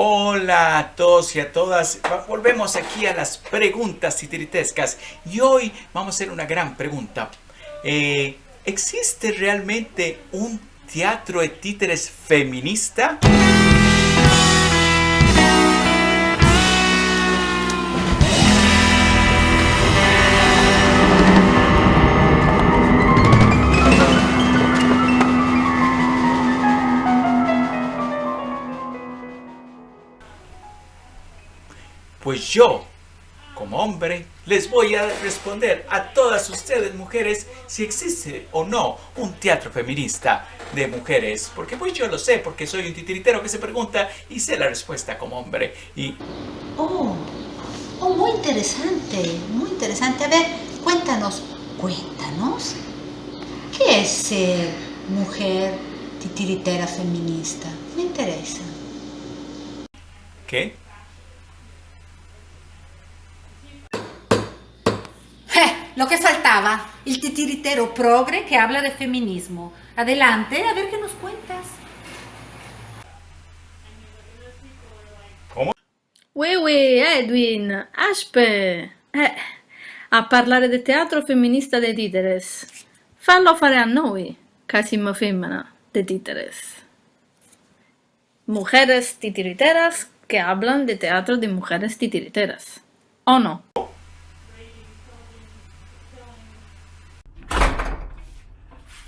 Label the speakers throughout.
Speaker 1: Hola a todos y a todas. Volvemos aquí a las preguntas titiritescas. Y hoy vamos a hacer una gran pregunta. ¿Existe realmente un teatro de títeres feminista? Pues yo, como hombre, les voy a responder a todas ustedes, mujeres, si existe o no un teatro feminista de mujeres. Porque pues yo lo sé, porque soy un titiritero que se pregunta y sé la respuesta como hombre.
Speaker 2: Oh, muy interesante, muy interesante. A ver, cuéntanos, ¿qué es ser mujer titiritera feminista? Me interesa.
Speaker 1: ¿Qué?
Speaker 3: Lo que faltaba, el titiritero progre que habla de feminismo. Adelante, a ver qué nos cuentas.
Speaker 1: ¿Cómo?
Speaker 4: Oui, Edwin, aspe. A parlare del teatro femminista dei Titeres. Fallo fare a noi, che siamo femmina de Titeres. Mujeres titiriteras que hablan de teatro de mujeres titiriteras. ¿O no?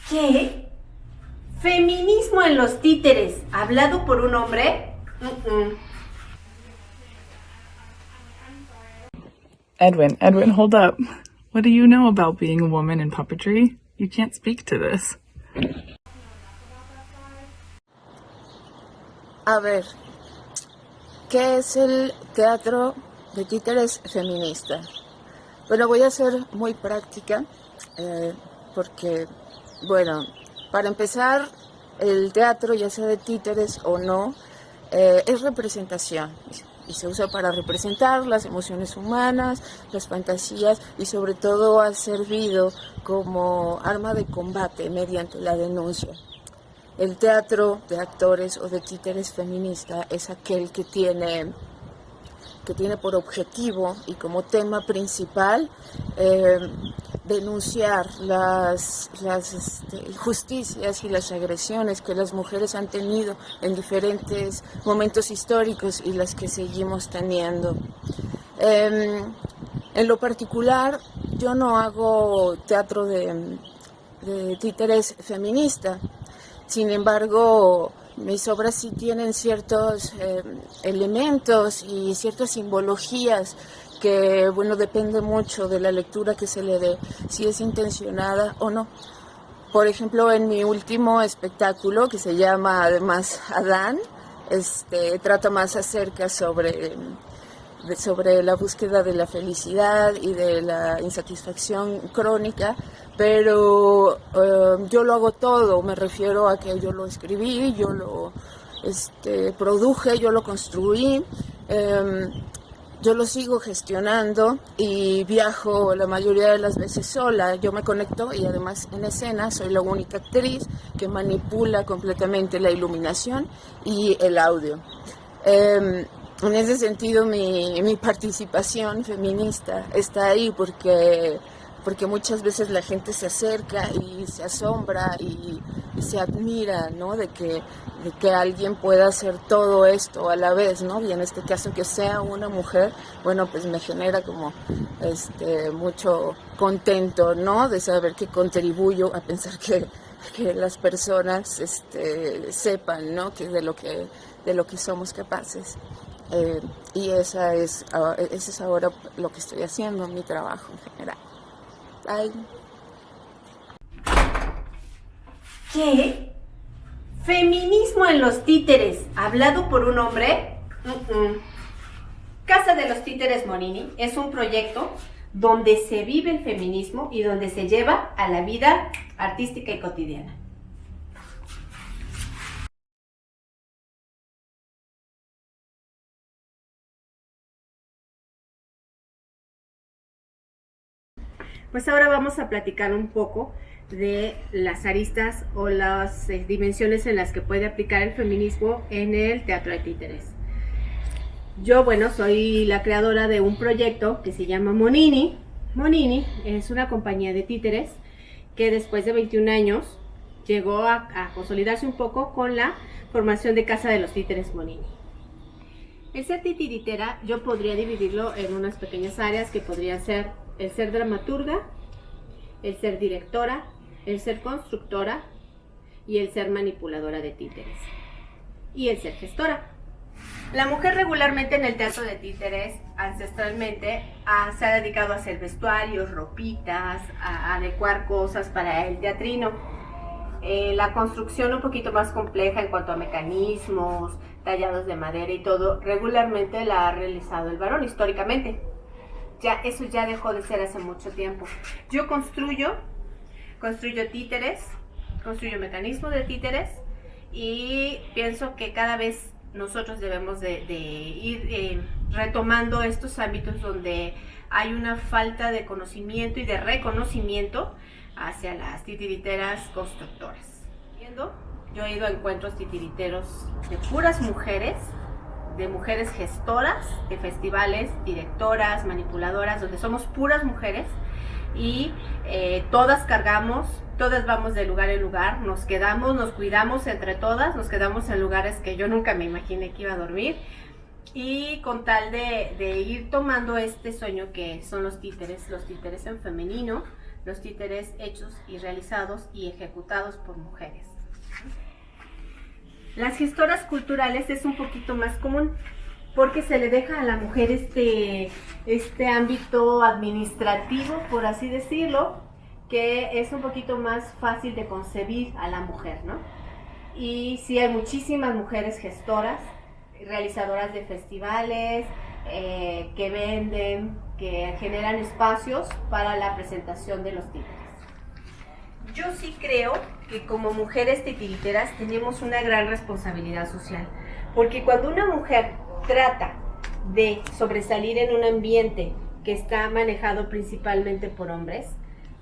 Speaker 5: ¿Qué? ¿Feminismo en los títeres hablado por un hombre?
Speaker 6: Edwin, hold up. What do you know about being a woman in puppetry? You can't speak to this.
Speaker 7: A ver, ¿qué es el teatro de títeres feminista? Bueno, voy a ser muy práctica porque, bueno, para empezar, el teatro, ya sea de títeres o no, es representación y se usa para representar las emociones humanas, las fantasías y sobre todo ha servido como arma de combate mediante la denuncia. El teatro de actores o de títeres feminista es aquel que tiene por objetivo y como tema principal denunciar las injusticias y las agresiones que las mujeres han tenido en diferentes momentos históricos y las que seguimos teniendo. En lo particular, yo no hago teatro de títeres feminista. Sin embargo, mis obras sí tienen ciertos elementos y ciertas simbologías que, bueno, depende mucho de la lectura que se le dé, si es intencionada o no. Por ejemplo, en mi último espectáculo, que se llama además Adán, trata más acerca sobre la búsqueda de la felicidad y de la insatisfacción crónica, pero yo lo hago todo, me refiero a que yo lo escribí, yo lo produje, yo lo construí, yo lo sigo gestionando y viajo la mayoría de las veces sola. Yo me conecto y además en escena soy la única actriz que manipula completamente la iluminación y el audio. En ese sentido, mi participación feminista está ahí porque muchas veces la gente se acerca y se asombra y se admira, ¿no? de que alguien pueda hacer todo esto a la vez, ¿no? Y en este caso que sea una mujer, bueno, pues me genera como mucho contento, ¿no? De saber que contribuyo a pensar que las personas sepan, ¿no? Que de lo que somos capaces. Y ese es ahora lo que estoy haciendo, mi trabajo en general. Ay.
Speaker 5: ¿Qué? ¿Feminismo en los títeres hablado por un hombre? Casa de los Títeres Monini es un proyecto donde se vive el feminismo y donde se lleva a la vida artística y cotidiana. Pues ahora vamos a platicar un poco de las aristas o las dimensiones en las que puede aplicar el feminismo en el teatro de títeres. Yo, bueno, soy la creadora de un proyecto que se llama Monini. Monini es una compañía de títeres que después de 21 años llegó a consolidarse un poco con la formación de Casa de los Títeres Monini. El ser titiritera yo podría dividirlo en unas pequeñas áreas que podrían ser el ser dramaturga, el ser directora, el ser constructora y el ser manipuladora de títeres y el ser gestora. La mujer regularmente en el teatro de títeres ancestralmente se ha dedicado a hacer vestuarios, ropitas, a adecuar cosas para el teatrino. La construcción un poquito más compleja en cuanto a mecanismos, tallados de madera y todo, regularmente la ha realizado el varón históricamente. Eso ya dejó de ser hace mucho tiempo. Yo construyo títeres, construyo mecanismos de títeres y pienso que cada vez nosotros debemos de ir retomando estos ámbitos donde hay una falta de conocimiento y de reconocimiento hacia las titiriteras constructoras. Yo he ido a encuentros titiriteros de puras mujeres, de mujeres gestoras, de festivales, directoras, manipuladoras, donde somos puras mujeres y todas cargamos, todas vamos de lugar en lugar, nos quedamos, nos cuidamos entre todas, nos quedamos en lugares que yo nunca me imaginé que iba a dormir y con tal de ir tomando este sueño que son los títeres en femenino, los títeres hechos y realizados y ejecutados por mujeres. Las gestoras culturales es un poquito más común porque se le deja a la mujer este ámbito administrativo, por así decirlo, que es un poquito más fácil de concebir a la mujer, ¿no? Y sí hay muchísimas mujeres gestoras, realizadoras de festivales, que venden, que generan espacios para la presentación de los títeres. Yo sí creo que como mujeres titiriteras tenemos una gran responsabilidad social, porque cuando una mujer trata de sobresalir en un ambiente que está manejado principalmente por hombres,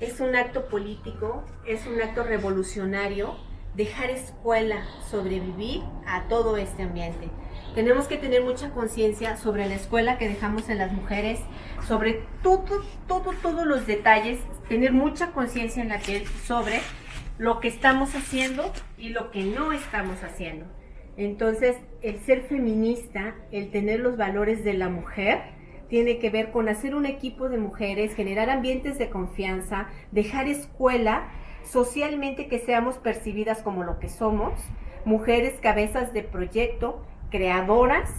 Speaker 5: es un acto político, es un acto revolucionario, dejar escuela, sobrevivir a todo este ambiente. Tenemos que tener mucha conciencia sobre la escuela que dejamos en las mujeres, sobre todos los detalles, tener mucha conciencia en la piel sobre lo que estamos haciendo y lo que no estamos haciendo. Entonces, el ser feminista, el tener los valores de la mujer, tiene que ver con hacer un equipo de mujeres, generar ambientes de confianza, dejar escuela, socialmente que seamos percibidas como lo que somos, mujeres cabezas de proyecto, creadoras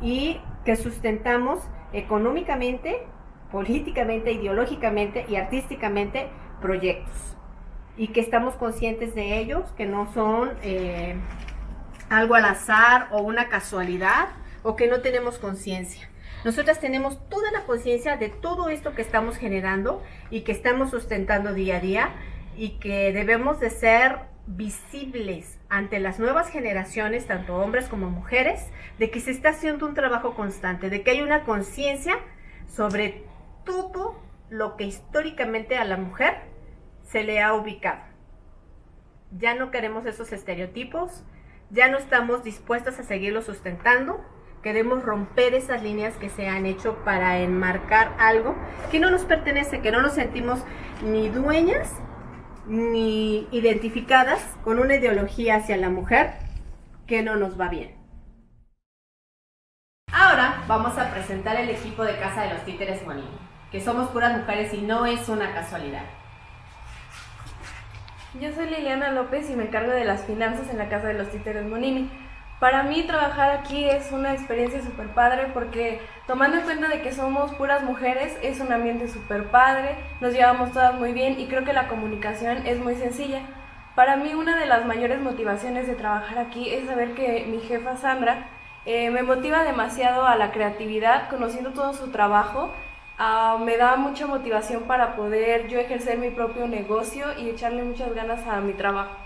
Speaker 5: y que sustentamos económicamente, políticamente, ideológicamente y artísticamente proyectos y que estamos conscientes de ellos, que no son algo al azar o una casualidad o que no tenemos conciencia. Nosotras tenemos toda la conciencia de todo esto que estamos generando y que estamos sustentando día a día y que debemos de ser visibles ante las nuevas generaciones, tanto hombres como mujeres, de que se está haciendo un trabajo constante, de que hay una conciencia sobre todo lo que históricamente a la mujer se le ha ubicado. Ya no queremos esos estereotipos, ya no estamos dispuestas a seguirlo sustentando, queremos romper esas líneas que se han hecho para enmarcar algo que no nos pertenece, que no nos sentimos ni dueñas ni identificadas con una ideología hacia la mujer que no nos va bien. Ahora vamos a presentar el equipo de Casa de los Títeres Monini, que somos puras mujeres y no es una casualidad.
Speaker 8: Yo soy Liliana López y me encargo de las finanzas en la Casa de los Títeres Monini. Para mí trabajar aquí es una experiencia súper padre porque tomando en cuenta de que somos puras mujeres es un ambiente súper padre, nos llevamos todas muy bien y creo que la comunicación es muy sencilla. Para mí una de las mayores motivaciones de trabajar aquí es saber que mi jefa Sandra me motiva demasiado a la creatividad, conociendo todo su trabajo. Me da mucha motivación para poder yo ejercer mi propio negocio y echarle muchas ganas a mi trabajo.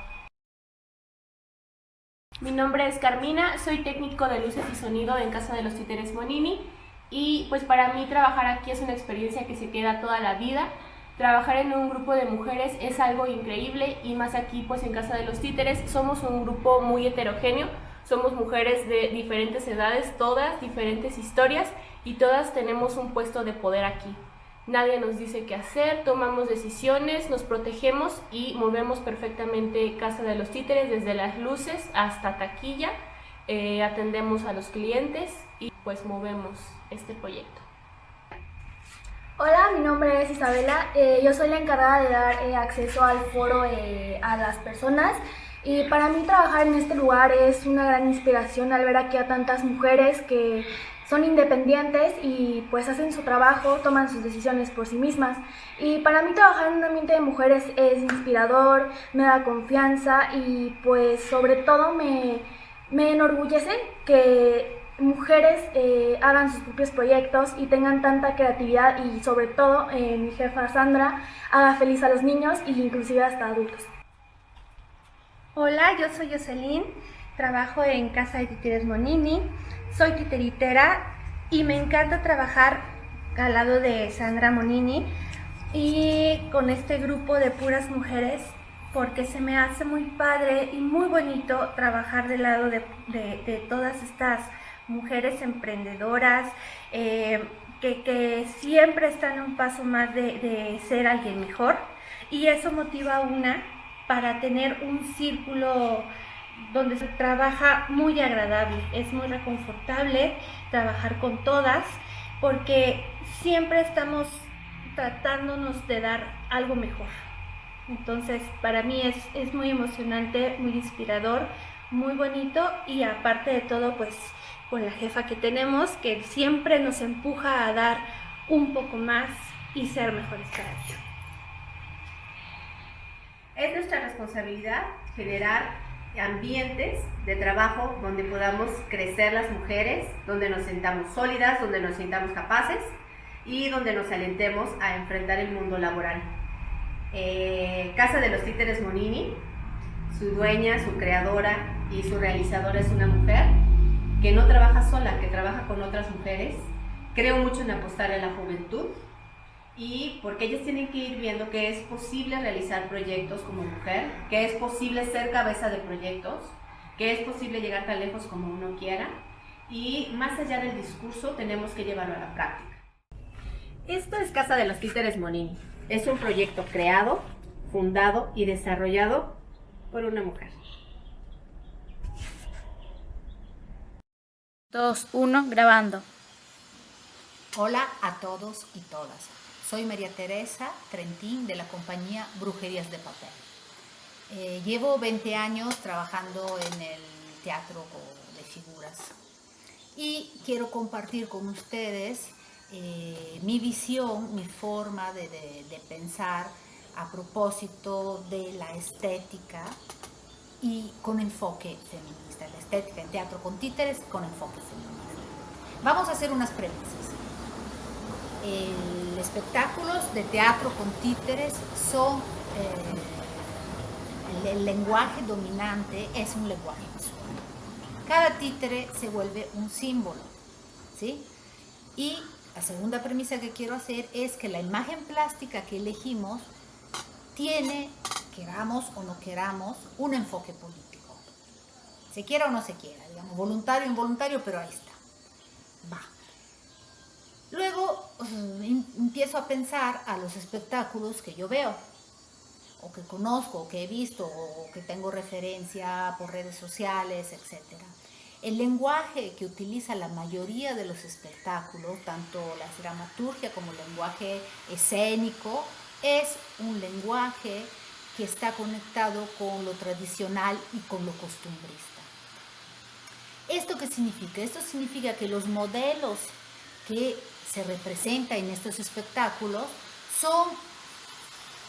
Speaker 9: Mi nombre es Carmina, soy técnico de luces y sonido en Casa de los Títeres Monini y pues para mí trabajar aquí es una experiencia que se queda toda la vida. Trabajar en un grupo de mujeres es algo increíble y más aquí pues en Casa de los Títeres somos un grupo muy heterogéneo. Somos mujeres de diferentes edades, todas diferentes historias y todas tenemos un puesto de poder aquí. Nadie nos dice qué hacer, tomamos decisiones, nos protegemos y movemos perfectamente Casa de los Títeres desde las luces hasta taquilla, atendemos a los clientes y pues movemos este proyecto.
Speaker 10: Hola, mi nombre es Isabela, yo soy la encargada de dar acceso al foro a las personas y para mí trabajar en este lugar es una gran inspiración al ver aquí a tantas mujeres que son independientes y pues hacen su trabajo, toman sus decisiones por sí mismas. Y para mí trabajar en un ambiente de mujeres es inspirador, me da confianza y pues sobre todo me enorgullece que mujeres hagan sus propios proyectos y tengan tanta creatividad y sobre todo mi jefa Sandra haga feliz a los niños e inclusive hasta adultos.
Speaker 11: Hola, yo soy Jocelyn, trabajo en Casa de Titeres Monini, soy titeritera y me encanta trabajar al lado de Sandra Monini y con este grupo de puras mujeres porque se me hace muy padre y muy bonito trabajar del lado de todas estas mujeres emprendedoras que siempre están un paso más de ser alguien mejor y eso motiva a una para tener un círculo donde se trabaja muy agradable, es muy reconfortable trabajar con todas porque siempre estamos tratándonos de dar algo mejor. Entonces para mí es muy emocionante, muy inspirador, muy bonito y aparte de todo pues con la jefa que tenemos que siempre nos empuja a dar un poco más y ser mejores cada día.
Speaker 5: Es nuestra responsabilidad generar ambientes de trabajo donde podamos crecer las mujeres, donde nos sintamos sólidas, donde nos sintamos capaces y donde nos alentemos a enfrentar el mundo laboral. Casa de los Títeres Monini, su dueña, su creadora y su realizadora es una mujer que no trabaja sola, que trabaja con otras mujeres. Creo mucho en apostar a la juventud y porque ellas tienen que ir viendo que es posible realizar proyectos como mujer, que es posible ser cabeza de proyectos, que es posible llegar tan lejos como uno quiera y más allá del discurso tenemos que llevarlo a la práctica. Esto es Casa de los Títeres Monini. Es un proyecto creado, fundado y desarrollado por una mujer.
Speaker 12: 2, 1, grabando.
Speaker 3: Hola a todos y todas. Soy María Teresa, Trentin, de la compañía Brujerías de Papel. Llevo 20 años trabajando en el teatro de figuras y quiero compartir con ustedes mi visión, mi forma de pensar a propósito de la estética y con enfoque feminista. La estética en teatro con títeres con enfoque feminista. Vamos a hacer unas premisas. Espectáculos de teatro con títeres son, el lenguaje dominante es un lenguaje visual. Cada títere se vuelve un símbolo, ¿sí? Y la segunda premisa que quiero hacer es que la imagen plástica que elegimos tiene, queramos o no queramos, un enfoque político. Se quiera o no se quiera, digamos, voluntario o involuntario, pero ahí está. Va. Luego empiezo a pensar a los espectáculos que yo veo, o que conozco, o que he visto, o que tengo referencia por redes sociales, etc. El lenguaje que utiliza la mayoría de los espectáculos, tanto la dramaturgia como el lenguaje escénico, es un lenguaje que está conectado con lo tradicional y con lo costumbrista. ¿Esto qué significa? Esto significa que los modelos que se representan en estos espectáculos son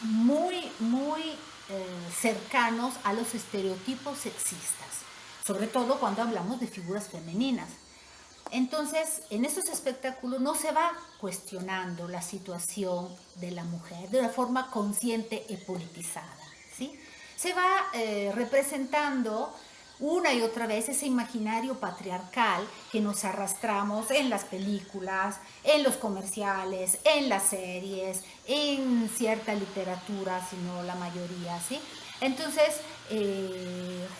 Speaker 3: muy cercanos a los estereotipos sexistas, sobre todo cuando hablamos de figuras femeninas. Entonces, en estos espectáculos no se va cuestionando la situación de la mujer de una forma consciente y politizada, ¿sí? Se va representando una y otra vez ese imaginario patriarcal que nos arrastramos en las películas, en los comerciales, en las series, en cierta literatura, si no la mayoría, ¿sí? Entonces,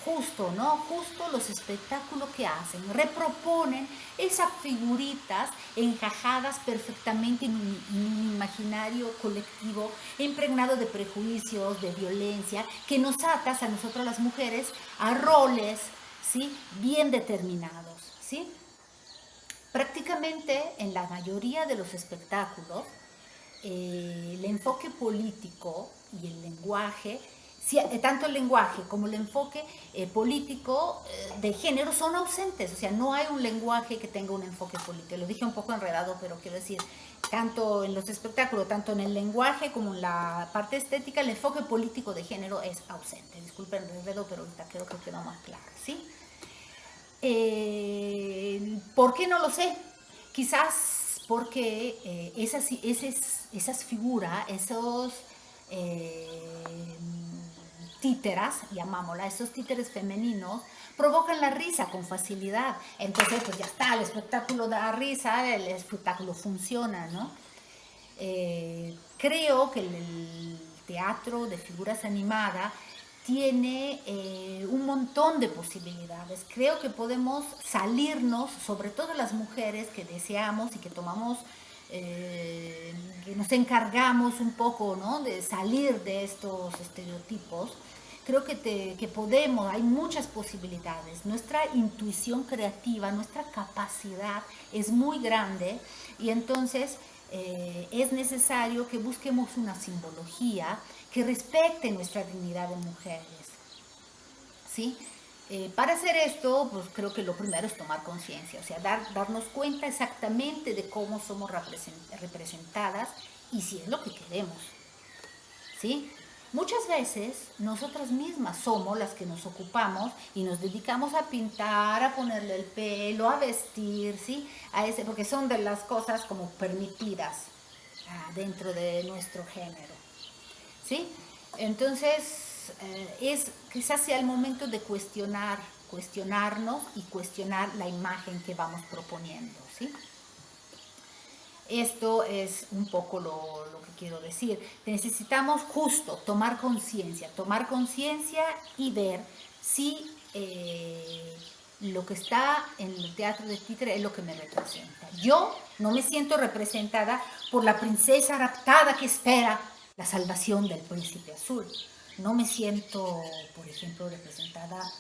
Speaker 3: justo, ¿no? Justo los espectáculos que hacen, reproponen esas figuritas encajadas perfectamente en un imaginario colectivo impregnado de prejuicios, de violencia, que nos atas a nosotras las mujeres a roles, ¿sí? Bien determinados, ¿sí? Prácticamente en la mayoría de los espectáculos, el enfoque político y el lenguaje, tanto el lenguaje como el enfoque político de género son ausentes, o sea, no hay un lenguaje que tenga un enfoque político. Lo dije un poco enredado, pero quiero decir, tanto en los espectáculos, tanto en el lenguaje como en la parte estética, el enfoque político de género es ausente. Disculpen el enredo, pero ahorita creo que quedó más claro, ¿sí? ¿Por qué no lo sé? Quizás porque esas figuras, esos títeras, llamámosla, esos títeres femeninos, provocan la risa con facilidad. Entonces, pues ya está, el espectáculo da risa, el espectáculo funciona, ¿no? Creo que el teatro de figuras animadas tiene un montón de posibilidades. Creo que podemos salirnos, sobre todo las mujeres que deseamos y que tomamos, que nos encargamos un poco, ¿no?, de salir de estos estereotipos. Creo que podemos, hay muchas posibilidades. Nuestra intuición creativa, nuestra capacidad es muy grande y entonces es necesario que busquemos una simbología que respete nuestra dignidad de mujeres, ¿sí? Para hacer esto, pues creo que lo primero es tomar conciencia, o sea, darnos cuenta exactamente de cómo somos representadas y si es lo que queremos, ¿sí? Muchas veces nosotras mismas somos las que nos ocupamos y nos dedicamos a pintar, a ponerle el pelo, a vestir, ¿sí? Porque son de las cosas como permitidas dentro de nuestro género, ¿sí? Entonces, quizás sea el momento de cuestionarnos y cuestionar la imagen que vamos proponiendo, ¿sí? Esto es un poco lo que quiero decir. Necesitamos justo tomar conciencia y ver si lo que está en el teatro de títere es lo que me representa. Yo no me siento representada por la princesa raptada que espera la salvación del príncipe azul. No me siento, por ejemplo, representada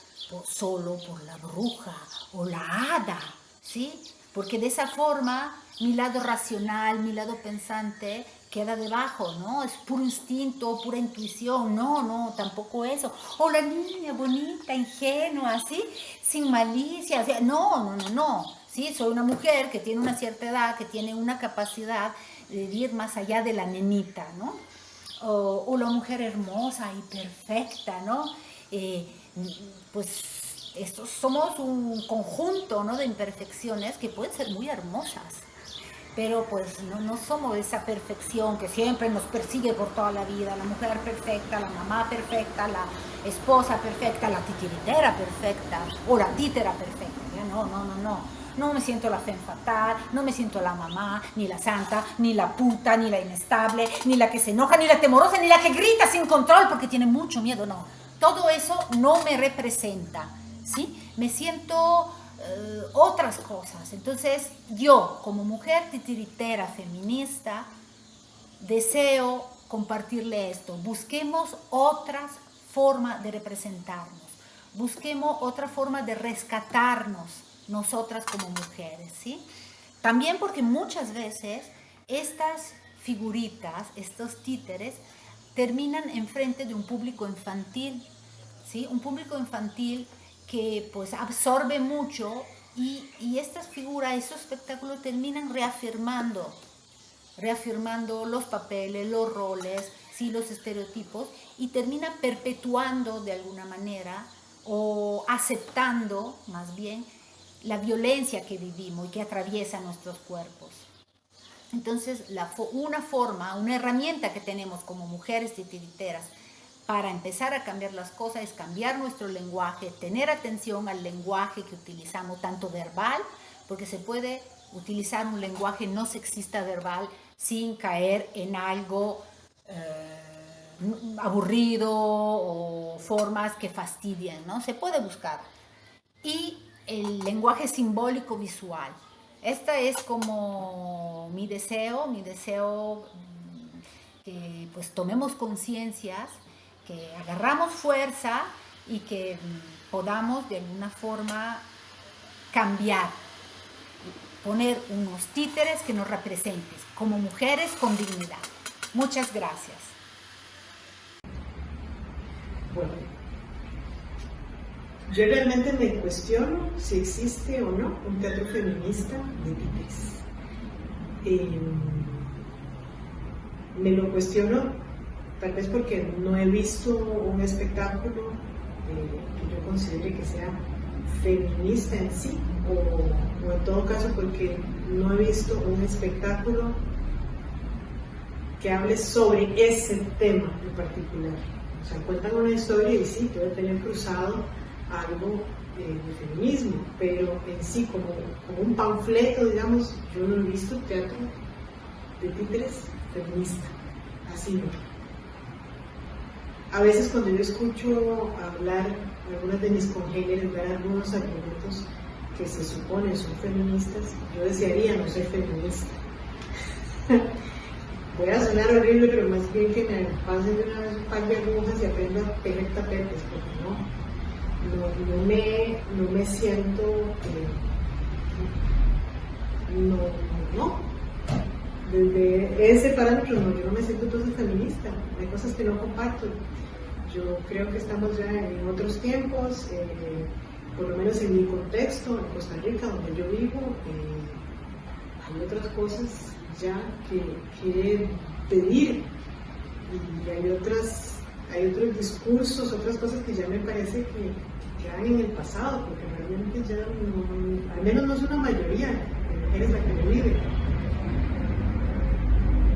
Speaker 3: solo por la bruja o la hada, ¿sí? Porque de esa forma mi lado racional, mi lado pensante queda debajo, ¿no? Es puro instinto, pura intuición, no, tampoco eso. O la niña bonita, ingenua, ¿sí? Sin malicia, o sea, no, ¿sí? Soy una mujer que tiene una cierta edad, que tiene una capacidad de ir más allá de la nenita, ¿no? O la mujer hermosa y perfecta, ¿no? Pues somos un conjunto, ¿no?, de imperfecciones que pueden ser muy hermosas, pero pues no somos esa perfección que siempre nos persigue por toda la vida, la mujer perfecta, la mamá perfecta, la esposa perfecta, la titiritera perfecta o la títera perfecta. No me siento la femme fatal, no me siento la mamá, ni la santa, ni la puta, ni la inestable, ni la que se enoja, ni la temorosa, ni la que grita sin control porque tiene mucho miedo, no. Todo eso no me representa, ¿sí? Me siento otras cosas. Entonces, yo, como mujer titiritera feminista, deseo compartirle esto. Busquemos otras formas de representarnos. Busquemos otra forma de rescatarnos nosotras como mujeres, ¿sí? También porque muchas veces estas figuritas, estos títeres, terminan enfrente de un público infantil, ¿sí? Un público infantil que pues absorbe mucho y estas figuras, estos espectáculos terminan reafirmando los papeles, los roles, ¿sí?, los estereotipos, y termina perpetuando de alguna manera o aceptando más bien la violencia que vivimos y que atraviesa nuestros cuerpos. Entonces, una herramienta que tenemos como mujeres titiriteras para empezar a cambiar las cosas es cambiar nuestro lenguaje, tener atención al lenguaje que utilizamos, tanto verbal, porque se puede utilizar un lenguaje no sexista verbal sin caer en algo aburrido o formas que fastidian, ¿no? Se puede buscar. Y el lenguaje simbólico visual. Este es como mi deseo que pues tomemos conciencias, que agarramos fuerza y que podamos de alguna forma cambiar, poner unos títeres que nos representen como mujeres con dignidad. Muchas gracias.
Speaker 13: Bueno, yo realmente me cuestiono si existe o no un teatro feminista de títeres. Me lo cuestiono tal vez porque no he visto un espectáculo que yo considere que sea feminista en sí, o en todo caso porque no he visto un espectáculo que hable sobre ese tema en particular. O sea, cuentan una historia y sí, puede tener cruzado algo de feminismo, pero en sí, como un panfleto, digamos, yo no he visto teatro de títeres feminista, así no. A veces cuando yo escucho hablar algunas de mis congéneres, dar algunos argumentos que se suponen son feministas, yo desearía no ser feminista. Voy a sonar horrible, pero más bien que me pasen de una vez un par de agujas y aprenda a tejer tapetes, porque no me siento, no. Desde ese parámetro yo no me siento entonces feminista, hay cosas que no comparto. Yo creo que estamos ya en otros tiempos, por lo menos en mi contexto, en Costa Rica, donde yo vivo, hay otras cosas ya que quiere pedir y hay otros discursos, otras cosas que ya me parece que quedan en el pasado, porque realmente ya no, al menos no es una mayoría de mujeres la que lo vive.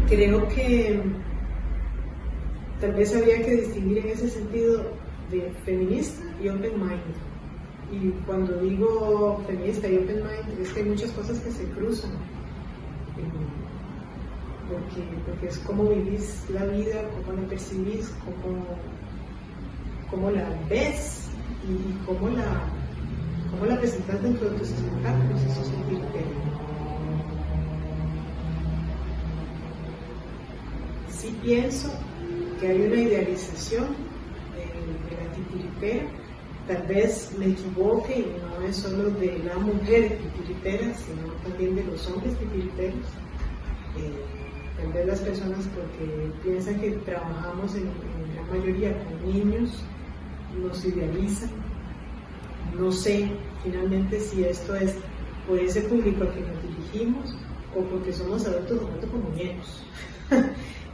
Speaker 13: Creo que tal vez habría que distinguir en ese sentido de feminista y open mind. Y cuando digo feminista y open mind es que hay muchas cosas que se cruzan. Porque es cómo vivís la vida, cómo la percibís, cómo la ves y cómo la presentas dentro de tus espectáculos. Eso es un criterio. Sí pienso que hay una idealización de la titiritera, tal vez me equivoque y no es solo de la mujer titiritera, sino también de los hombres titiriteros. Tal vez las personas, porque piensan que trabajamos en gran mayoría con niños, nos idealizan. No sé finalmente si esto es por ese público al que nos dirigimos o porque somos adultos como muñecos.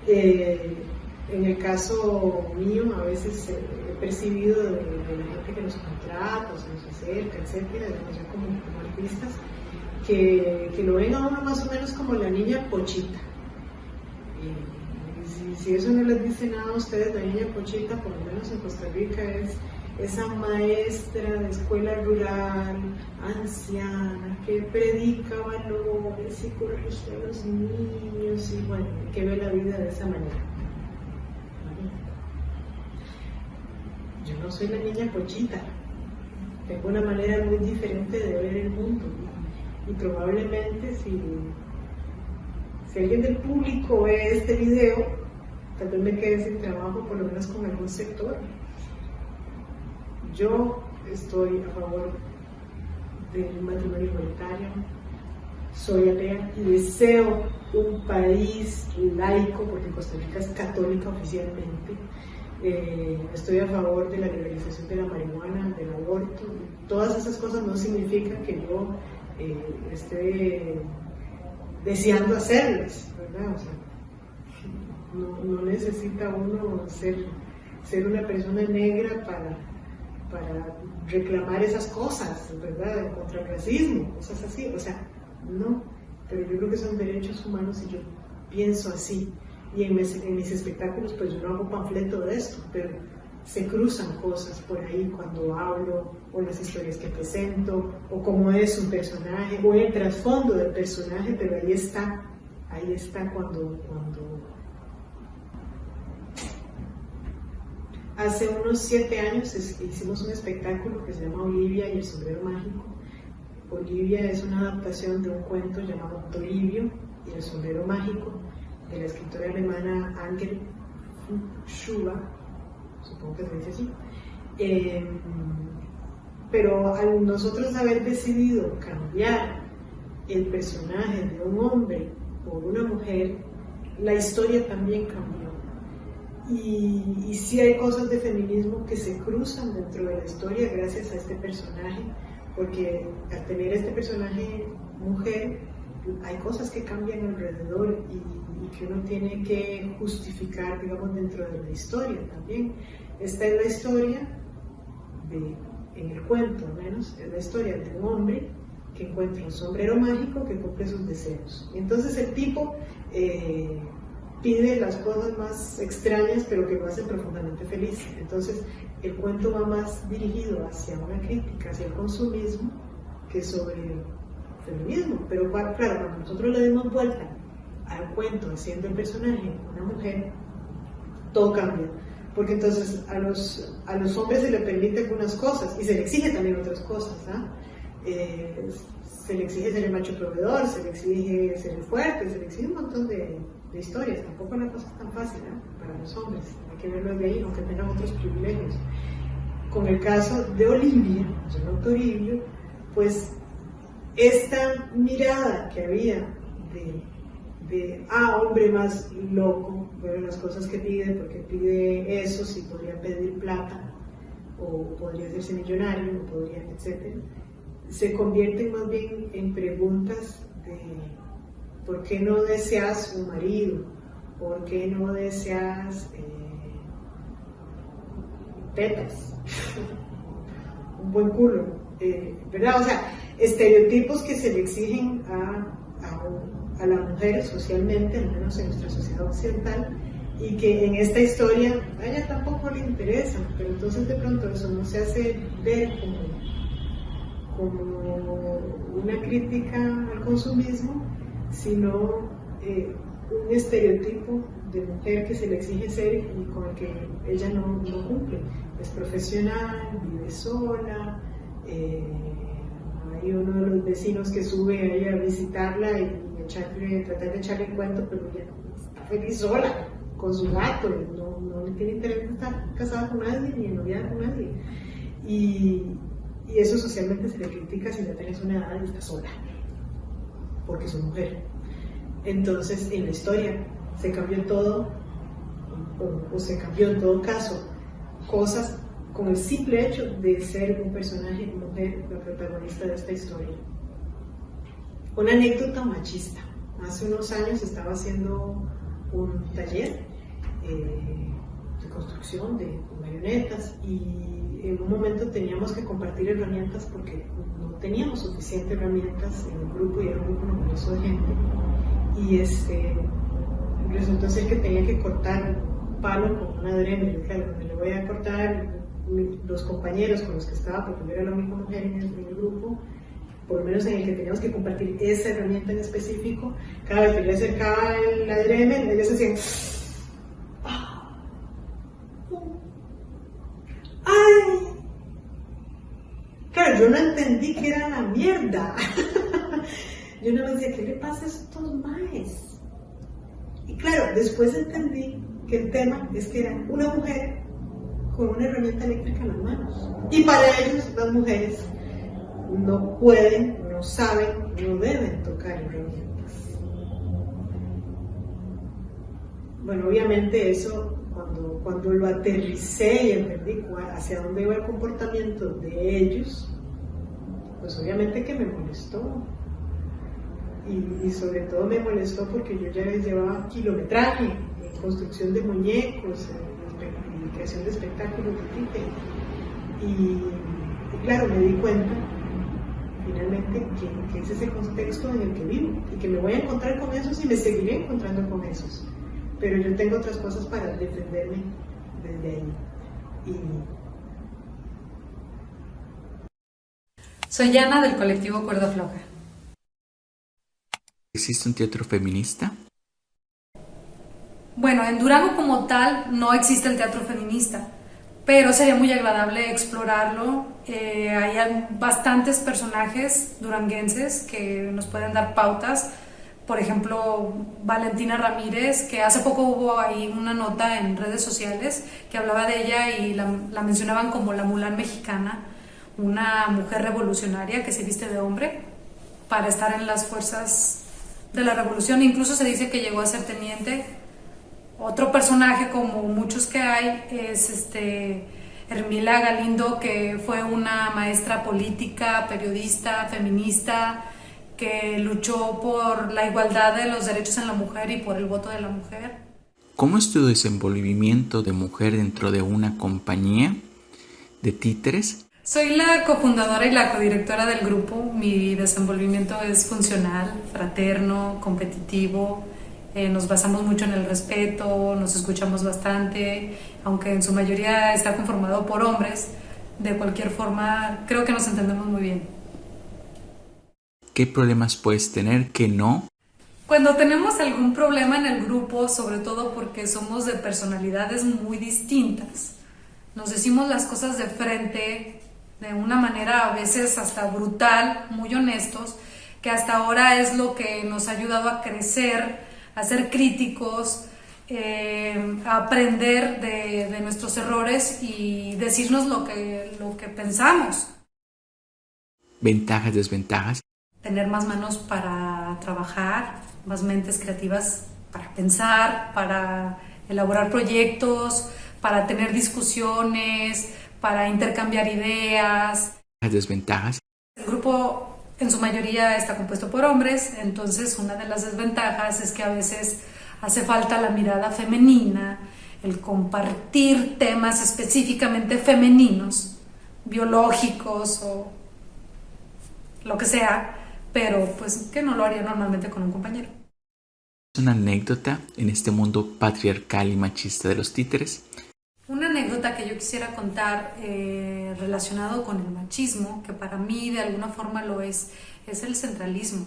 Speaker 13: En el caso mío, a veces he percibido de la gente que nos contrata, se nos acerca, etcétera, ya como artistas, que lo ven a uno más o menos como la niña pochita. Si eso no les dice nada a ustedes, la niña pochita, por lo menos en Costa Rica, es esa maestra de escuela rural, anciana, que predica valores y corrige a los niños y bueno, que ve la vida de esa manera. Yo no soy la niña pochita, tengo una manera muy diferente de ver el mundo y probablemente si alguien del público ve este video, tal vez me quede sin trabajo, por lo menos con algún sector. Yo estoy a favor del matrimonio igualitario, soy atea y deseo un país laico, porque Costa Rica es católica oficialmente. Estoy a favor de la legalización de la marihuana, del aborto. Todas esas cosas no significan que yo esté deseando hacerlas, ¿verdad? O sea, no necesita uno ser una persona negra para reclamar esas cosas, ¿verdad? Contra el racismo, cosas así, o sea, no, pero yo creo que son derechos humanos y yo pienso así. Y en mis espectáculos pues yo no hago panfleto de esto, pero se cruzan cosas por ahí cuando hablo, o las historias que presento, o cómo es un personaje, o el trasfondo del personaje, pero ahí está cuando Hace unos 7 años hicimos un espectáculo que se llama Olivia y el sombrero mágico. Olivia es una adaptación de un cuento llamado Toribio y el sombrero mágico, de la escritora alemana Angel Schuba, supongo que se dice así. Pero al nosotros haber decidido cambiar el personaje de un hombre por una mujer, la historia también cambió. Y sí hay cosas de feminismo que se cruzan dentro de la historia gracias a este personaje, porque al tener este personaje mujer, hay cosas que cambian alrededor y que uno tiene que justificar, digamos, dentro de la historia también. Esta es la historia, en el cuento al menos, es la historia de un hombre que encuentra un sombrero mágico que cumple sus deseos. Y entonces el tipo pide las cosas más extrañas, pero que lo hacen profundamente feliz. Entonces el cuento va más dirigido hacia una crítica, hacia el consumismo, que sobre el feminismo. Pero claro, cuando nosotros le demos vuelta al cuento haciendo el personaje una mujer, todo cambia, porque entonces a los hombres se les permite algunas cosas y se le exige también otras cosas, ¿ah? Se le exige ser el macho proveedor, se le exige ser el fuerte, se le exige un montón de historias. Tampoco la cosa es tan fácil, ¿eh? Para los hombres, hay que verlo de ahí, aunque tengan otros privilegios. Con el caso de Olivia, el Toribio, pues esta mirada que había de hombre más loco, bueno, las cosas que pide, porque pide eso, si podría pedir plata, o podría hacerse millonario, o podría, etc., se convierten más bien en preguntas de ¿por qué no deseas un marido? ¿Por qué no deseas tetas? Un buen culo, ¿verdad? O sea, estereotipos que se le exigen a la mujer socialmente, al menos en nuestra sociedad occidental, y que en esta historia a ella tampoco le interesa, pero entonces de pronto eso no se hace ver como una crítica al consumismo, sino un estereotipo de mujer que se le exige ser y con el que ella no cumple. Es profesional, vive sola, hay uno de los vecinos que sube ahí a visitarla y tratar de echarle el cuento, pero ella está feliz sola, con su gato, no le tiene interés en estar casada con nadie ni en noviar con nadie. Y eso socialmente se le critica si ya tenés una edad y estás sola, porque sos mujer. Entonces en la historia se cambió todo, o se cambió en todo caso, cosas con el simple hecho de ser un personaje mujer, la protagonista de esta historia. Una anécdota machista. Hace unos años estaba haciendo un taller de construcción de marionetas y en un momento teníamos que compartir herramientas porque no teníamos suficientes herramientas en el grupo y era un grupo numeroso de gente. Y resultó ser que tenía que cortar un palo con una Dremel. Claro, me le voy a cortar los compañeros con los que estaba, porque yo era la única mujer en el grupo, por lo menos en el que teníamos que compartir esa herramienta en específico. Cada vez que yo acercaba la Dremel, ellos hacían ¡ay! Claro, yo no entendí que era la mierda. Yo no me decía, ¿qué le pasa a estos maes? Y claro, después entendí que el tema es que era una mujer con una herramienta eléctrica en las manos. Y para ellos, las mujeres no pueden, no saben, no deben tocar herramientas. Bueno, obviamente eso, cuando lo aterricé y entendí hacia dónde iba el comportamiento de ellos, pues obviamente que me molestó. Y sobre todo me molestó porque yo ya les llevaba kilometraje en construcción de muñecos, en creación de espectáculos de títere. Y claro, me di cuenta finalmente que ese es el contexto en el que vivo y que me voy a encontrar con esos y me seguiré encontrando con esos. Pero yo tengo otras cosas para defenderme desde ahí.
Speaker 14: Soy Ana del colectivo Cuerda Floja.
Speaker 1: ¿Existe un teatro feminista?
Speaker 14: Bueno, en Durango como tal no existe el teatro feminista, pero sería muy agradable explorarlo. Hay bastantes personajes duranguenses que nos pueden dar pautas. Por ejemplo, Valentina Ramírez, que hace poco hubo ahí una nota en redes sociales que hablaba de ella y la mencionaban como la Mulan mexicana, una mujer revolucionaria que se viste de hombre para estar en las fuerzas de la revolución. Incluso se dice que llegó a ser teniente. Otro personaje, como muchos que hay, es Hermila Galindo, que fue una maestra política, periodista, feminista, que luchó por la igualdad de los derechos en la mujer y por el voto de la mujer.
Speaker 1: ¿Cómo es tu desenvolvimiento de mujer dentro de una compañía de títeres?
Speaker 14: Soy la cofundadora y la codirectora del grupo. Mi desenvolvimiento es funcional, fraterno, competitivo. Nos basamos mucho en el respeto, nos escuchamos bastante, aunque en su mayoría está conformado por hombres. De cualquier forma, creo que nos entendemos muy bien.
Speaker 1: ¿Qué problemas puedes tener que no?
Speaker 14: Cuando tenemos algún problema en el grupo, sobre todo porque somos de personalidades muy distintas, nos decimos las cosas de frente, de una manera a veces hasta brutal, muy honestos, que hasta ahora es lo que nos ha ayudado a crecer, a ser críticos, a aprender de nuestros errores y decirnos lo que pensamos.
Speaker 1: ¿Ventajas, desventajas?
Speaker 14: Tener más manos para trabajar, más mentes creativas para pensar, para elaborar proyectos, para tener discusiones, para intercambiar ideas.
Speaker 1: ¿Desventajas?
Speaker 14: El grupo en su mayoría está compuesto por hombres, entonces una de las desventajas es que a veces hace falta la mirada femenina, el compartir temas específicamente femeninos, biológicos o lo que sea, pero pues que no lo haría normalmente con un compañero.
Speaker 1: ¿Una anécdota en este mundo patriarcal y machista de los títeres?
Speaker 14: Una anécdota que yo quisiera contar relacionado con el machismo, que para mí de alguna forma lo es el centralismo,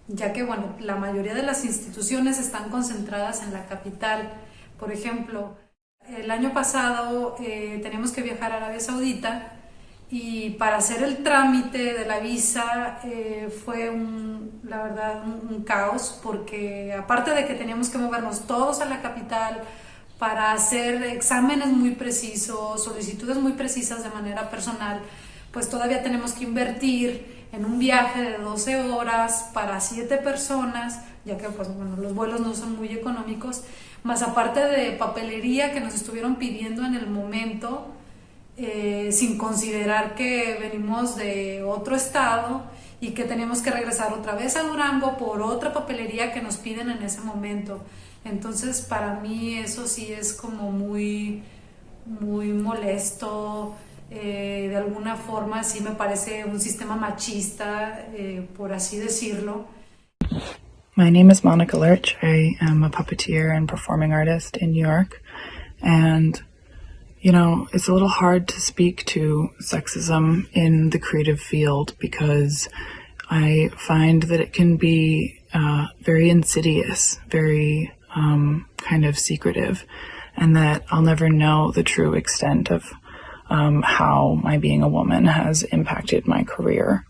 Speaker 14: ya que bueno, la mayoría de las instituciones están concentradas en la capital. Por ejemplo, el año pasado teníamos que viajar a Arabia Saudita y para hacer el trámite de la visa fue la verdad un caos, porque aparte de que teníamos que movernos todos a la capital para hacer exámenes muy precisos, solicitudes muy precisas de manera personal, pues todavía tenemos que invertir en un viaje de 12 horas para 7 personas, ya que pues, bueno, los vuelos no son muy económicos, más aparte de papelería que nos estuvieron pidiendo en el momento, sin considerar que venimos de otro estado y que tenemos que regresar otra vez a Durango por otra papelería que nos piden en ese momento. Entonces para mí eso sí es como muy molesto, de alguna forma sí me parece un sistema machista, por así decirlo.
Speaker 6: My name is Lerch. I am a puppeteer and performing artist in New York, and you know, it's a little hard to speak to sexism in the creative field because I find that it can be very insidious, very kind of secretive, and that I'll never know the true extent of how my being a woman has impacted my career,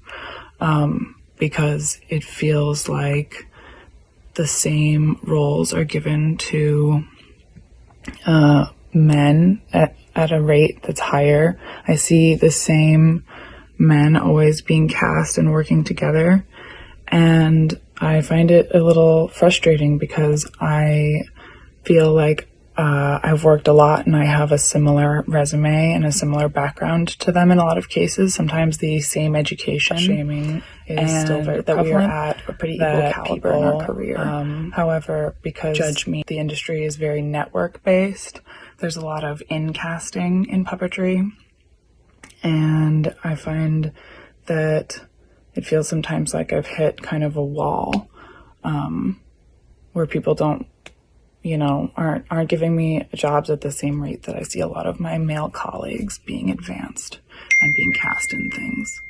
Speaker 6: because it feels like the same roles are given to men at a rate that's higher. I see the same men always being cast and working together, and I find it a little frustrating because I feel like I've worked a lot and I have a similar resume and a similar background to them in a lot of cases. Sometimes the same education shaming is still very that we are at a pretty equal caliber in our career. However, because the industry is very network based, there's a lot of in-casting in puppetry, and I find that it feels sometimes like I've hit kind of a wall, where people don't, you know, aren't giving me jobs at the same rate that I see a lot of my male colleagues being advanced and being cast in things.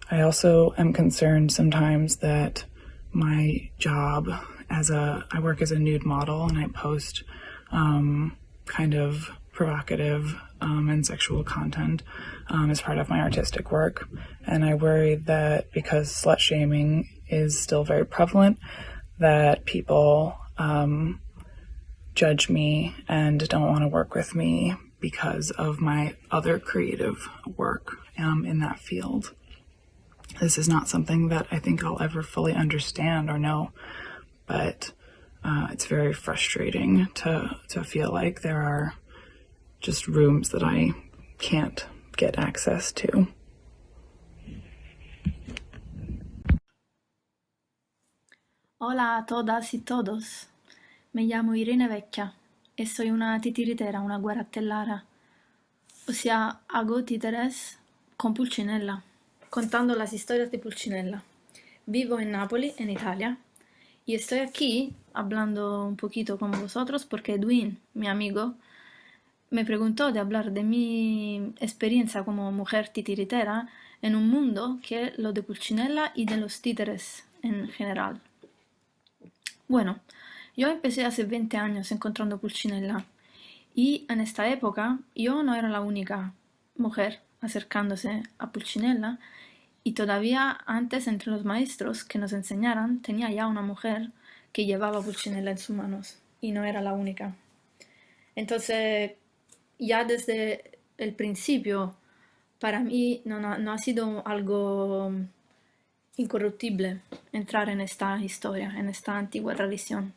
Speaker 6: I also am concerned sometimes that my job I work as a nude model and I post kind of provocative and sexual content as part of my artistic work. And I worry that because slut shaming is still very prevalent, that people judge me and don't want to work with me because of my other creative work in that field. This is not something that I think I'll ever fully understand or know, but it's very frustrating to feel like there are just rooms that I can't get access to.
Speaker 4: Hola a todas y todos. Me llamo Irene Vecchia y soy una titiritera, una guaratellara. O sea, hago títeres con Pulcinella, contando las historias de Pulcinella. Vivo en Nápoles, en Italia, y estoy aquí hablando un poquito con vosotros porque Edwin, mi amigo, me preguntó de hablar de mi experiencia como mujer titiritera en un mundo que es lo de Pulcinella y de los títeres en general. Bueno, yo empecé hace 20 años encontrando Pulcinella y en esta época yo no era la única mujer acercándose a Pulcinella y todavía antes entre los maestros que nos enseñaran tenía ya una mujer que llevaba Pulcinella en sus manos y no era la única. Entonces ya desde el principio para mí no ha sido algo incorruptible entrar en esta historia, en esta antigua tradición.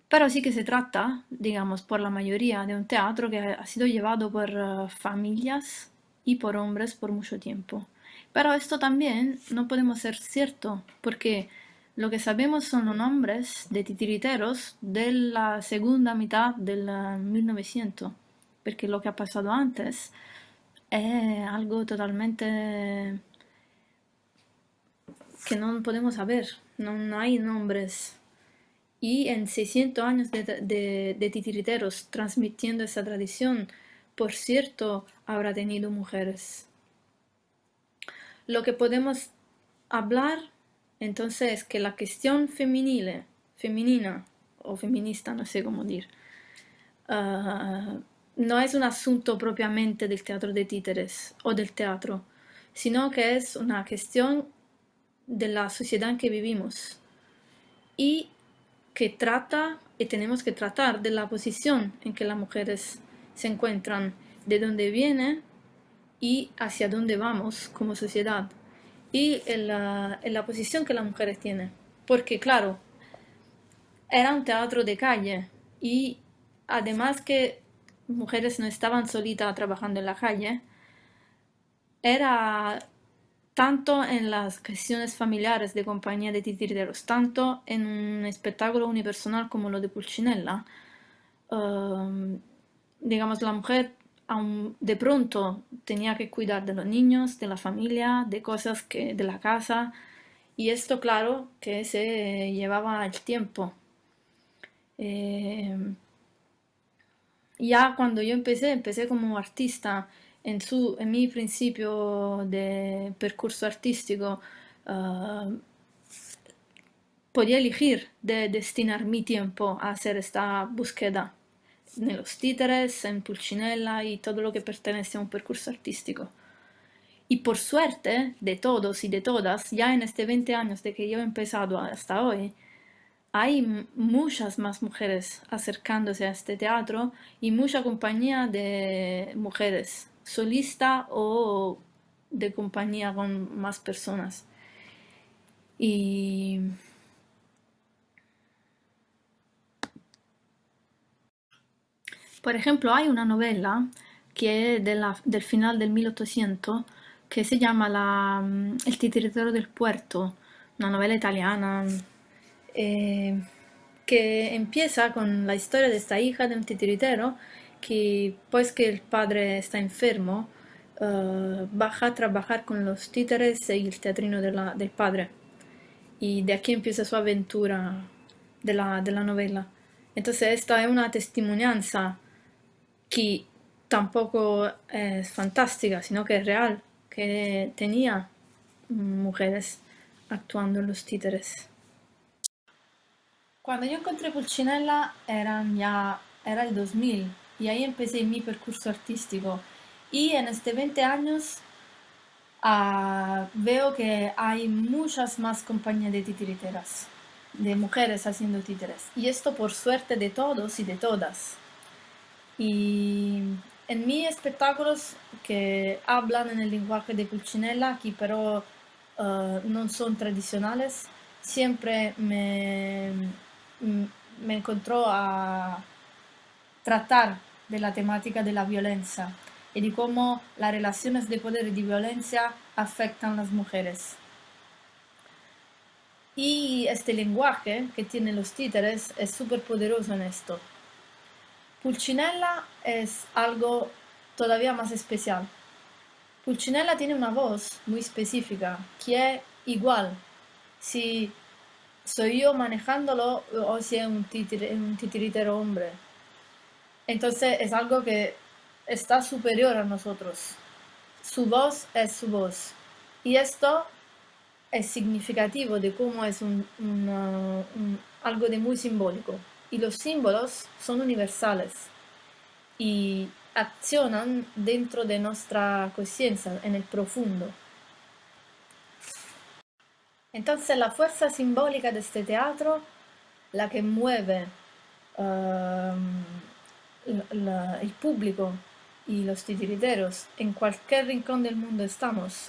Speaker 4: Pero sí que se trata, digamos, por la mayoría de un teatro que ha sido llevado por familias y por hombres por mucho tiempo. Pero esto también no podemos ser cierto, porque lo que sabemos son los nombres de titiriteros de la segunda mitad del 1900, porque lo que ha pasado antes es algo totalmente que no podemos saber, no hay nombres. Y en 600 años de titiriteros transmitiendo esa tradición, por cierto, habrá tenido mujeres. Lo que podemos hablar entonces es que la cuestión femenina o feminista, no sé cómo decir, no es un asunto propiamente del teatro de títeres o del teatro, sino que es una cuestión de la sociedad en que vivimos y que trata y tenemos que tratar de la posición en que las mujeres se encuentran, de dónde viene y hacia dónde vamos como sociedad y en la posición que las mujeres tienen. Porque claro, era un teatro de calle y además que mujeres no estaban solitas trabajando en la calle, era tanto en las cuestiones familiares de compañía de titiriteros, tanto en un espectáculo unipersonal como lo de Pulcinella, digamos, la mujer de pronto tenía que cuidar de los niños, de la familia, de cosas de la casa, y esto claro que se llevaba el tiempo. Ya cuando yo empecé como artista, en mi principio de percurso artístico, podía elegir de destinar mi tiempo a hacer esta búsqueda en los títeres, en Pulcinella y todo lo que pertenece a un percurso artístico. Y por suerte de todos y de todas, ya en este 20 años de que yo he empezado hasta hoy, hay muchas más mujeres acercándose a este teatro y mucha compañía de mujeres, solista o de compañía con más personas. Y por ejemplo, hay una novela que es del final del 1800 que se llama El titiritero del puerto, una novela italiana que empieza con la historia de esta hija de un titiritero que, pues que el padre está enfermo, baja a trabajar con los títeres y el teatrino del padre. Y de aquí empieza su aventura de la novela. Entonces esta es una testimonianza que tampoco es fantástica, sino que es real, que tenía mujeres actuando en los títeres. Cuando yo encontré Pulcinella eran ya era el 2000 y ahí empecé mi percurso artístico. Y en este 20 años veo que hay muchas más compañías de titiriteras, de mujeres haciendo títeres. Y esto por suerte de todos y de todas. Y en mis espectáculos que hablan en el lenguaje de Pulcinella, que pero no son tradicionales, siempre me encontró a tratar de la temática de la violencia y de cómo las relaciones de poder y de violencia afectan a las mujeres. Y este lenguaje que tienen los títeres es súper poderoso en esto. Pulcinella es algo todavía más especial. Pulcinella tiene una voz muy específica que es igual si soy yo manejándolo o si es un titiritero hombre. Entonces es algo que está superior a nosotros. Su voz es su voz. Y esto es significativo de cómo es algo de muy simbólico. Y los símbolos son universales y accionan dentro de nuestra conciencia, en el profundo. Entonces la fuerza simbólica de este teatro, la que mueve el público y los titiriteros en cualquier rincón del mundo estamos,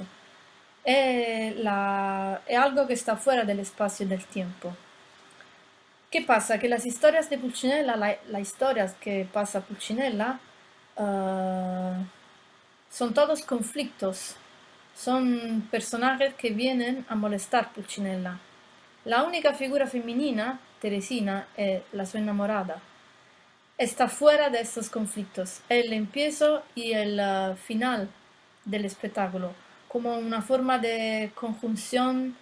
Speaker 4: es algo que está fuera del espacio y del tiempo. ¿Qué pasa? Que las historias de Pulcinella, las historias que pasa Pulcinella, son todos conflictos. Son personajes que vienen a molestar Pulcinella. La única figura femenina, Teresina, es la sua enamorada. Está fuera de estos conflictos. Es el empiezo y el final del espectáculo, como una forma de conjunción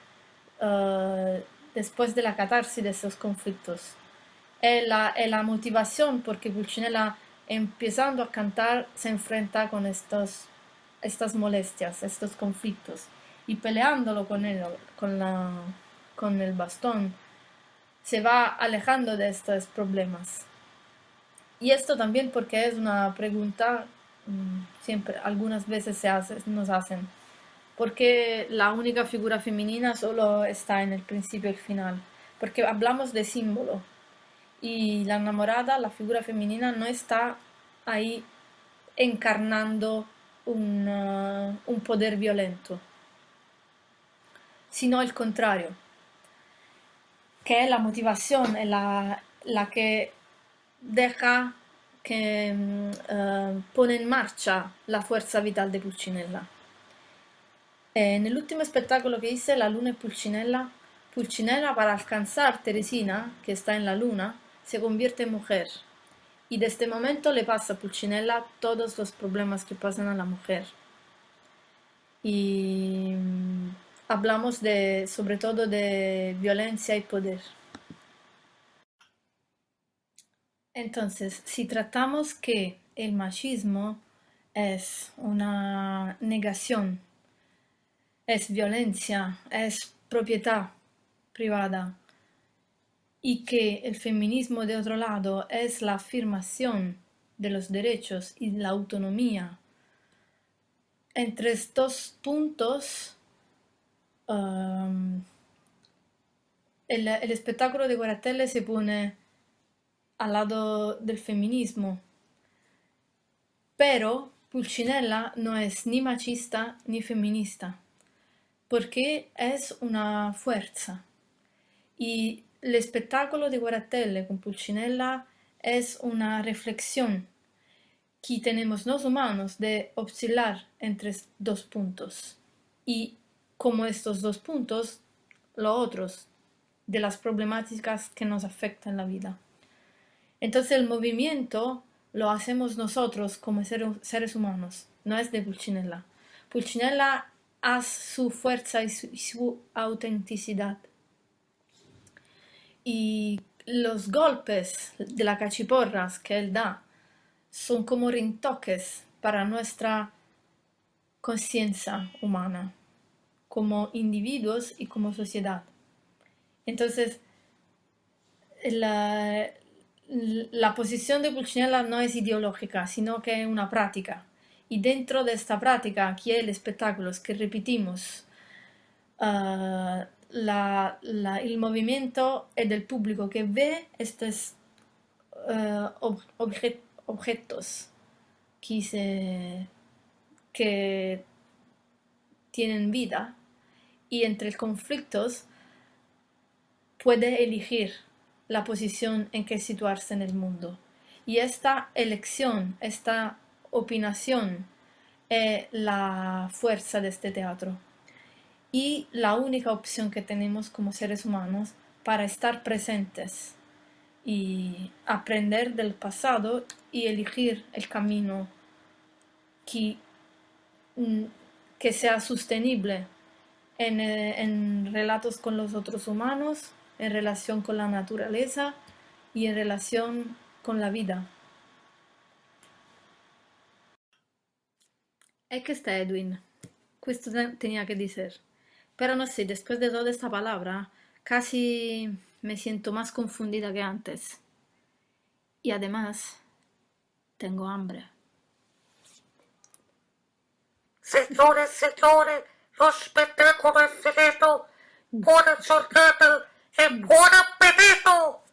Speaker 4: después de la catarsis de esos conflictos. Es la motivación porque Pulcinella, empezando a cantar, se enfrenta con estas molestias, estos conflictos, y peleándolo con el bastón, se va alejando de estos problemas. Y esto también porque es una pregunta siempre, algunas veces nos hacen. Porque la única figura femenina solo está en el principio y el final. Porque hablamos de símbolo. Y la enamorada, la figura femenina, no está ahí encarnando un poder violento. Sino el contrario. Que es la motivación, es la que deja que pone en marcha la fuerza vital de Pulcinella. En el último espectáculo que hice, La Luna y Pulcinella, Pulcinella para alcanzar Teresina, que está en la luna, se convierte en mujer. Y desde este momento le pasa a Pulcinella todos los problemas que pasan a la mujer. Y hablamos sobre todo de violencia y poder. Entonces, si tratamos que el machismo es una negación, es violencia, es propiedad privada, y que el feminismo de otro lado es la afirmación de los derechos y la autonomía, entre estos puntos el espectáculo de Guaratelle se pone al lado del feminismo, pero Pulcinella no es ni machista ni feminista, porque es una fuerza. Y el espectáculo de Guaratelle con Pulcinella es una reflexión que tenemos los humanos de oscilar entre dos puntos. Y como estos dos puntos, los otros, de las problemáticas que nos afectan en la vida. Entonces el movimiento lo hacemos nosotros como seres humanos, no es de Pulcinella. Pulcinella hace su fuerza y su autenticidad. Y los golpes de las cachiporras que él da son como retoques para nuestra conciencia humana, como individuos y como sociedad. Entonces, la posición de Pulcinella no es ideológica, sino que es una práctica. Y dentro de esta práctica, que es el espectáculo, es que repetimos el movimiento es del público que ve estos objetos que tienen vida, y entre conflictos puede elegir la posición en que situarse en el mundo. Y esta elección, esta opinación es la fuerza de este teatro. Y la única opción que tenemos como seres humanos para estar presentes y aprender del pasado y elegir el camino que sea sostenible en relatos con los otros humanos, en relación con la naturaleza y en relación con la vida. Es que está Edwin. Questo tenía que decir. Pero no sé, después de toda esta palabra, casi me siento más confundida que antes. Y además, tengo hambre.
Speaker 15: Signore e signori, lo spettacolo è finito. Buona giornata e buon appetito!